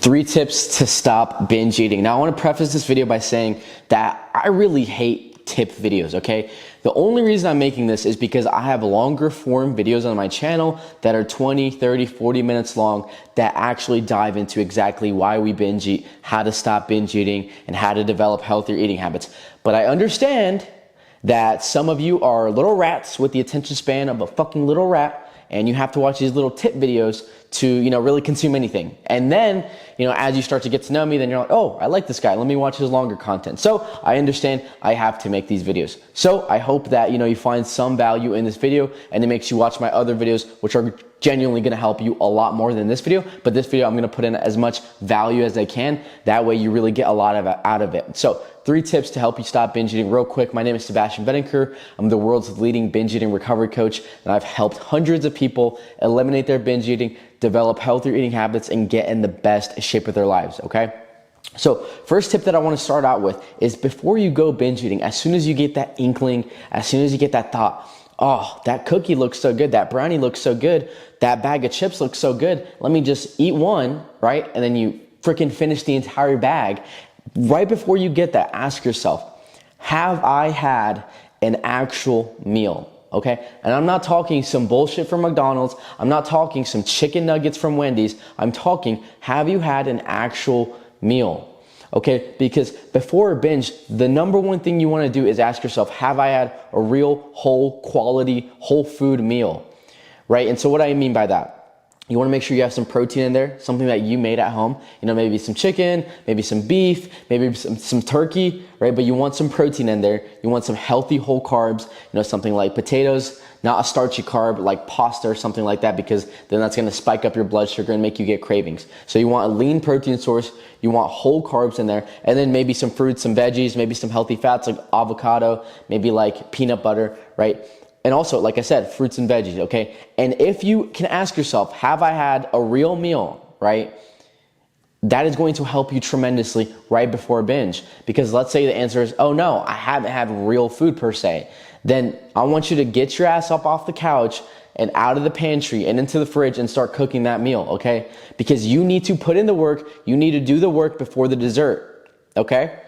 3 tips to stop binge eating. Now, I want to preface this video by saying that I really hate tip videos, okay? The only reason I'm making this is because I have longer form videos on my channel that are 20, 30, 40 minutes long that actually dive into exactly why we binge eat, how to stop binge eating, and how to develop healthier eating habits. But I understand that some of you are little rats with the attention span of a fucking little rat, and you have to watch these little tip videos to, really consume anything. And then, as you start to get to know me, then you're like, oh, I like this guy. Let me watch his longer content. So I understand I have to make these videos. So I hope that, you find some value in this video and it makes you watch my other videos, which are genuinely going to help you a lot more than this video. But this video, I'm going to put in as much value as I can. That way you really get a lot out of it. So 3 tips to help you stop binge eating real quick. My name is Sebastian Bedenker. I'm the world's leading binge eating recovery coach, and I've helped hundreds of people eliminate their binge eating, develop healthier eating habits, and get in the best shape of their lives, okay? So first tip that I want to start out with is before you go binge eating, as soon as you get that inkling, as soon as you get that thought, oh, that cookie looks so good, that brownie looks so good, that bag of chips looks so good, let me just eat one, right? And then you freaking finish the entire bag. Right before you get that, ask yourself, have I had an actual meal? Okay? And I'm not talking some bullshit from McDonald's. I'm not talking some chicken nuggets from Wendy's. I'm talking, have you had an actual meal? Okay? Because before a binge, the number one thing you want to do is ask yourself, have I had a real, whole, quality, whole food meal? Right? And so what do I mean by that? You want to make sure you have some protein in there, something that you made at home. Maybe some chicken, maybe some beef, maybe some turkey, right? But you want some protein in there. You want some healthy whole carbs, something like potatoes, not a starchy carb like pasta or something like that, because then that's going to spike up your blood sugar and make you get cravings. So you want a lean protein source. You want whole carbs in there, and then maybe some fruits, some veggies, maybe some healthy fats like avocado, maybe like peanut butter, right? And also, like I said, fruits and veggies, okay? And if you can ask yourself, have I had a real meal, right? That is going to help you tremendously right before a binge. Because let's say the answer is, oh no, I haven't had real food per se. Then I want you to get your ass up off the couch and out of the pantry and into the fridge and start cooking that meal, okay? Because you need to put in the work, you need to do the work before the dessert, okay?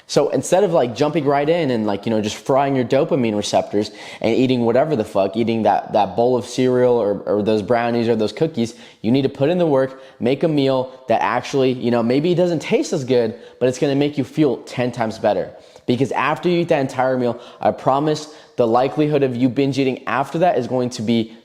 So instead of like jumping right in and just frying your dopamine receptors and eating whatever the fuck, eating that bowl of cereal or those brownies or those cookies, you need to put in the work, make a meal that actually, maybe it doesn't taste as good, but it's going to make you feel 10 times better. Because after you eat that entire meal, I promise the likelihood of you binge eating after that is going to be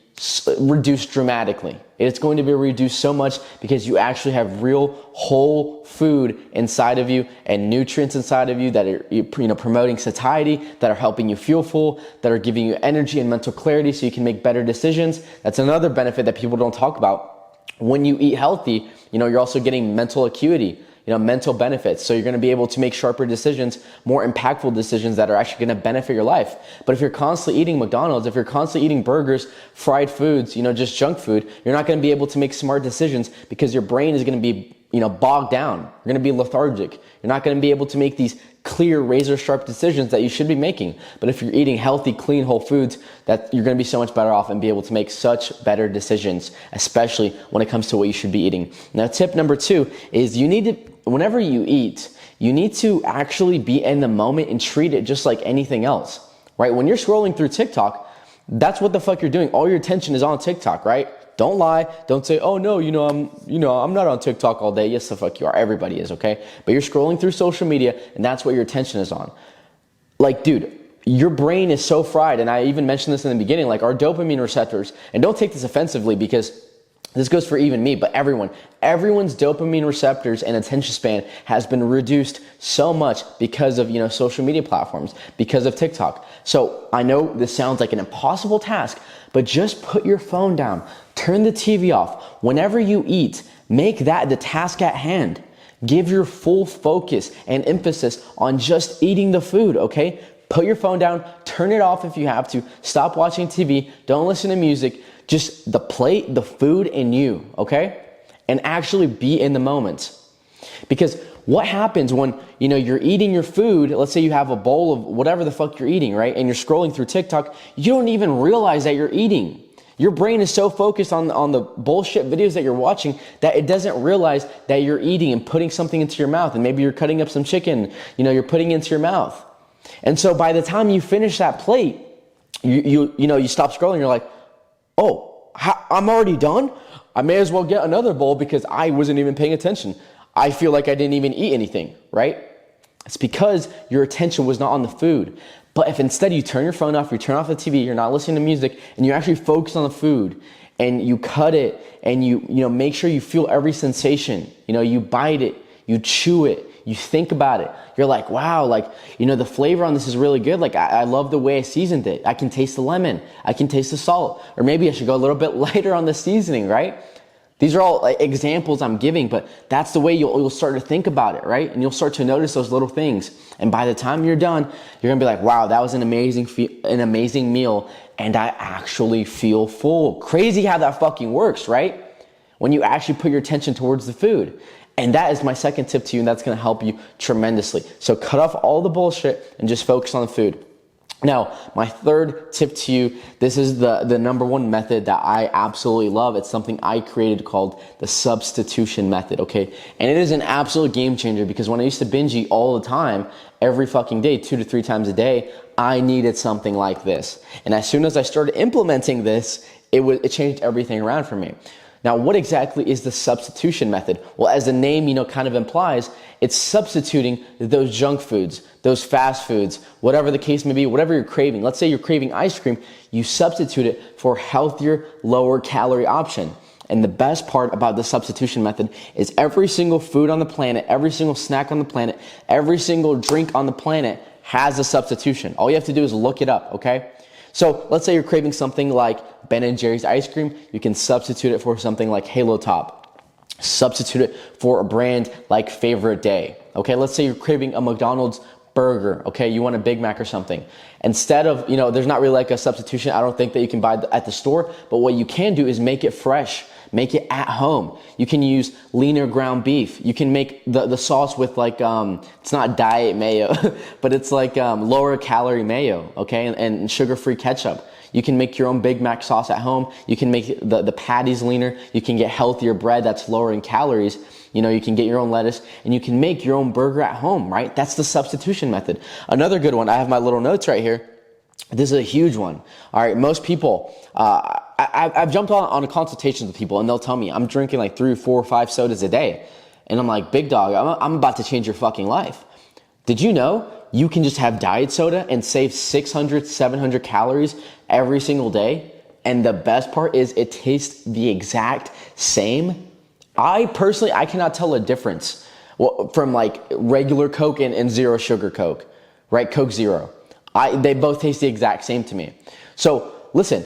reduced dramatically. It's going to be reduced so much because you actually have real whole food inside of you and nutrients inside of you that are promoting satiety, that are helping you feel full, that are giving you energy and mental clarity so you can make better decisions. That's another benefit that people don't talk about. When you eat healthy, you're also getting mental acuity, mental benefits. So you're going to be able to make sharper decisions, more impactful decisions that are actually going to benefit your life. But if you're constantly eating McDonald's, if you're constantly eating burgers, fried foods, just junk food, you're not going to be able to make smart decisions because your brain is going to be, bogged down. You're going to be lethargic. You're not going to be able to make these clear, razor sharp decisions that you should be making. But if you're eating healthy, clean, whole foods, that you're going to be so much better off and be able to make such better decisions, especially when it comes to what you should be eating. Now, tip number 2 is whenever you eat, you need to actually be in the moment and treat it just like anything else, right? When you're scrolling through TikTok, that's what the fuck you're doing. All your attention is on TikTok, right? Don't lie. Don't say, oh no, I'm not on TikTok all day. Yes, the fuck you are. Everybody is, okay? But you're scrolling through social media and that's what your attention is on. Like, dude, your brain is so fried. And I even mentioned this in the beginning, like our dopamine receptors, and don't take this offensively because this goes for even me, but everyone's dopamine receptors and attention span has been reduced so much because of, social media platforms, because of TikTok. So I know this sounds like an impossible task, but just put your phone down, turn the TV off. Whenever you eat, make that the task at hand. Give your full focus and emphasis on just eating the food, okay? Put your phone down, turn it off if you have to, stop watching TV, don't listen to music, just the plate, the food, and you, okay? And actually be in the moment. Because what happens when, you're eating your food, let's say you have a bowl of whatever the fuck you're eating, right? And you're scrolling through TikTok, you don't even realize that you're eating. Your brain is so focused on the bullshit videos that you're watching that it doesn't realize that you're eating and putting something into your mouth. And maybe you're cutting up some chicken, you're putting it into your mouth. And so by the time you finish that plate, you stop scrolling, you're like, oh, I'm already done? I may as well get another bowl because I wasn't even paying attention. I feel like I didn't even eat anything, right? It's because your attention was not on the food. But if instead you turn your phone off, you turn off the TV, you're not listening to music, and you actually focus on the food, and you cut it, and you make sure you feel every sensation. You bite it, you chew it, you think about it. You're like, wow, the flavor on this is really good. I love the way I seasoned it. I can taste the lemon. I can taste the salt. Or maybe I should go a little bit lighter on the seasoning, right? These are all examples I'm giving, but that's the way you'll start to think about it, right? And you'll start to notice those little things. And by the time you're done, you're gonna be like, wow, that was an amazing meal, and I actually feel full. Crazy how that fucking works, right? When you actually put your attention towards the food. And that is my second tip to you, and that's gonna help you tremendously. So cut off all the bullshit and just focus on the food. Now, my third tip to you, this is the number one method that I absolutely love. It's something I created called the substitution method, okay? And it is an absolute game changer because when I used to binge eat all the time, every fucking day, 2 to 3 times a day, I needed something like this. And as soon as I started implementing this, it changed everything around for me. Now, what exactly is the substitution method? Well, as the name, kind of implies, it's substituting those junk foods, those fast foods, whatever the case may be, whatever you're craving. Let's say you're craving ice cream, you substitute it for a healthier, lower calorie option. And the best part about the substitution method is every single food on the planet, every single snack on the planet, every single drink on the planet has a substitution. All you have to do is look it up, okay? So let's say you're craving something like Ben & Jerry's ice cream. You can substitute it for something like Halo Top. Substitute it for a brand like Favorite Day. Okay, let's say you're craving a McDonald's burger. Okay, you want a Big Mac or something. Instead of, there's not really like a substitution. I don't think that you can buy at the store. But what you can do is make it fresh. Make it at home. You can use leaner ground beef. You can make the sauce with it's not diet mayo, but it's lower calorie mayo, okay? And sugar-free ketchup. You can make your own Big Mac sauce at home. You can make the patties leaner. You can get healthier bread that's lower in calories. You can get your own lettuce and you can make your own burger at home, right? That's the substitution method. Another good one, I have my little notes right here. This is a huge one. All right, most people, I've jumped on consultations with people and they'll tell me I'm drinking 3, 4, 5 sodas a day. And I'm like, big dog, I'm about to change your fucking life. Did you know you can just have diet soda and save 600, 700 calories every single day? And the best part is it tastes the exact same. I cannot tell a difference from regular Coke and zero sugar Coke, right? Coke Zero. They both taste the exact same to me. So listen,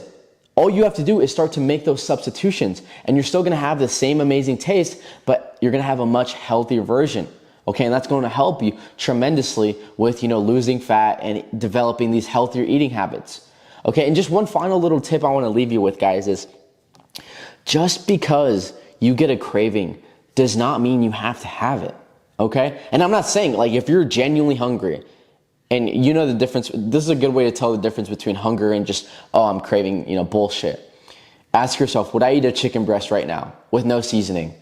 all you have to do is start to make those substitutions and you're still gonna have the same amazing taste, but you're gonna have a much healthier version. Okay, and that's going to help you tremendously with, losing fat and developing these healthier eating habits. Okay, and just one final little tip I want to leave you with, guys, is just because you get a craving does not mean you have to have it. Okay, and I'm not saying if you're genuinely hungry and the difference, this is a good way to tell the difference between hunger and just, oh, I'm craving, bullshit. Ask yourself, would I eat a chicken breast right now with no seasoning?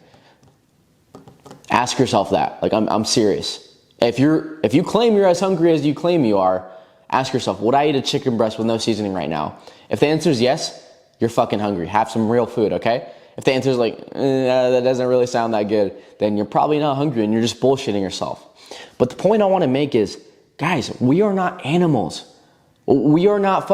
Ask yourself that. I'm serious. If you claim you're as hungry as you claim you are, ask yourself, would I eat a chicken breast with no seasoning right now? If the answer is yes, you're fucking hungry. Have some real food, okay? If the answer is that doesn't really sound that good, then you're probably not hungry and you're just bullshitting yourself. But the point I want to make is, guys, we are not animals. We are not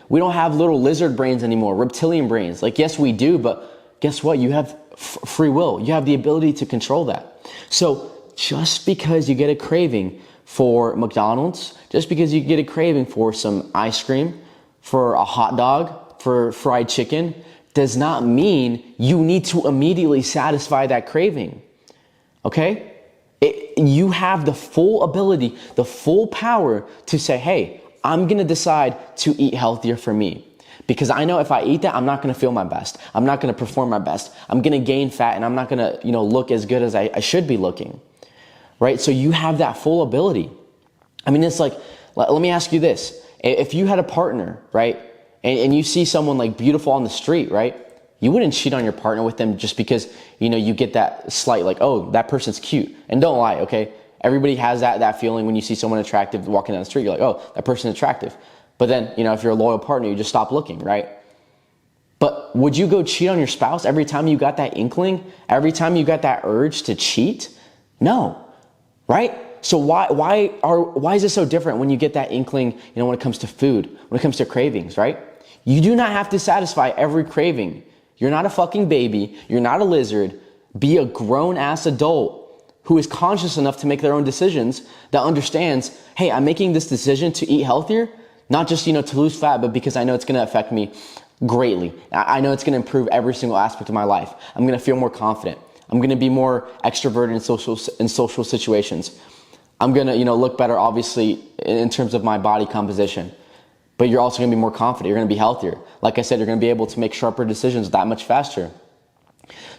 we don't have little lizard brains anymore, reptilian brains. Yes, we do, but guess what? You have free will. You have the ability to control that. So just because you get a craving for McDonald's, just because you get a craving for some ice cream, for a hot dog, for fried chicken, does not mean you need to immediately satisfy that craving. Okay? You have the full ability, the full power to say, hey, I'm going to decide to eat healthier for me. Because I know if I eat that, I'm not going to feel my best. I'm not going to perform my best. I'm going to gain fat and I'm not going to, look as good as I should be looking. Right? So you have that full ability. I mean, it's let me ask you this. If you had a partner, right? And you see someone like beautiful on the street, right? You wouldn't cheat on your partner with them just because, you know, you get that slight like, oh, that person's cute. And don't lie, okay? Everybody has that feeling when you see someone attractive walking down the street. You're like, oh, that person's attractive. But then, you know, if you're a loyal partner, you just stop looking, right? But would you go cheat on your spouse every time you got that inkling? Every time you got that urge to cheat? No, right? So why is it so different when you get that inkling, you know, when it comes to food, when it comes to cravings, right? You do not have to satisfy every craving. You're not a fucking baby. You're not a lizard. Be a grown-ass adult who is conscious enough to make their own decisions, that understands, hey, I'm making this decision to eat healthier, not just, you know, to lose fat, but because I know it's going to affect me greatly. I know it's going to improve every single aspect of my life. I'm going to feel more confident. I'm going to be more extroverted in social situations. I'm going to, you know, look better, obviously, in terms of my body composition. But you're also going to be more confident. You're going to be healthier. Like I said, you're going to be able to make sharper decisions that much faster.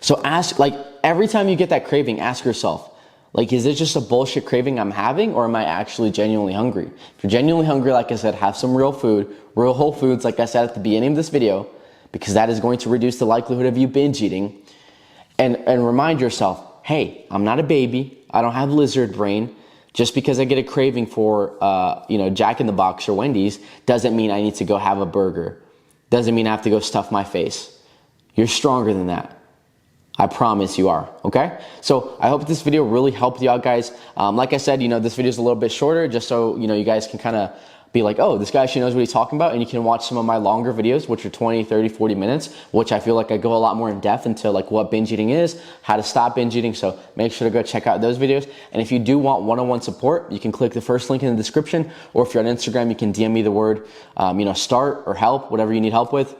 So ask, like, every time you get that craving, ask yourself, like, is it just a bullshit craving I'm having, or am I actually genuinely hungry? If you're genuinely hungry, like I said, have some real food, real whole foods, like I said at the beginning of this video, because that is going to reduce the likelihood of you binge eating. And remind yourself, hey, I'm not a baby. I don't have lizard brain. Just because I get a craving for, you know, Jack in the Box or Wendy's doesn't mean I need to go have a burger. Doesn't mean I have to go stuff my face. You're stronger than that. I promise you are, okay? So I hope this video really helped you out, guys. Like I said, you know, this video is a little bit shorter just so, you know, you guys can kind of be like, oh, this guy actually knows what he's talking about, and you can watch some of my longer videos, which are 20, 30, 40 minutes, which I feel like I go a lot more in depth into like what binge eating is, how to stop binge eating. So make sure to go check out those videos. And if you do want one-on-one support, you can click the first link in the description, or if you're on Instagram, you can DM me the word, you know, start or help, whatever you need help with.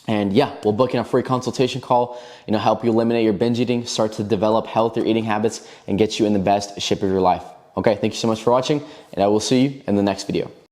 And yeah, we'll book in a free consultation call, you know, help you eliminate your binge eating, start to develop healthier eating habits, and get you in the best shape of your life. Okay, thank you so much for watching, and I will see you in the next video.